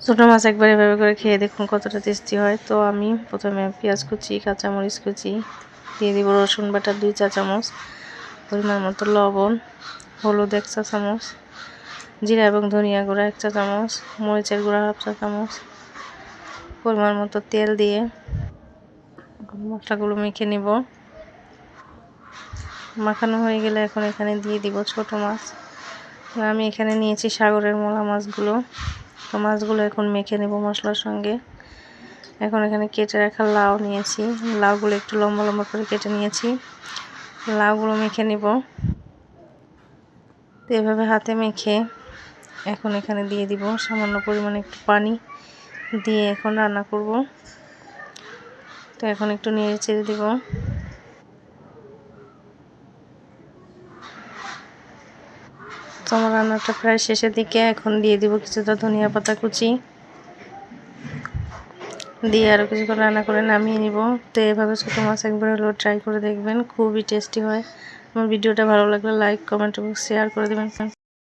ছোটো মাছ একবার এভাবে করে খেয়ে দেখুন কতটা টেস্টি হয়। তো আমি প্রথমে পেঁয়াজ কুচি, কাঁচামরিচ কুচি দিয়ে দিব, রসুন বাটা 2 চা চামচ, পরিমাণ মতো লবণ, হলুদ 1 চা চামচ, জিরা এবং ধনিয়া গুঁড়া 1 চা চামচ, মরিচের গুঁড়া 1/2 চা চামচ, পরিমাণ মতো তেল দিয়ে মশলাগুলো মেখে নিব। মাখানো হয়ে গেলে এখন এখানে দিয়ে দিব ছোট মাছ। আমি এখানে নিয়েছি সাগরের মোলা মাছগুলো। তো মাছগুলো এখন মেখে নেব মশলার সঙ্গে। এখন এখানে কেটে রাখা লাউ নিয়েছি, লাউগুলো একটু লম্বা লম্বা করে কেটে নিয়েছি, লাউগুলো মেখে নিব। তো এভাবে হাতে মেখে এখন এখানে দিয়ে দিব সামান্য পরিমাণে একটু পানি দিয়ে এখন রান্না করব। তো এখন একটু নেড়ে চেড়ে দিব। তো আমার রান্নাটা প্রায় শেষের দিকে, এখন দিয়ে দিব কিছুটা ধনিয়া পাতা কুচি দিয়ে আরও কিছুক্ষণ রান্না করে নামিয়ে নিব। তো এভাবে ছোটো মাছ একবার হলেও ট্রাই করে দেখবেন, খুবই টেস্টি হয়। আমার ভিডিওটা ভালো লাগলে লাইক, কমেন্ট এবং শেয়ার করে দেবেন।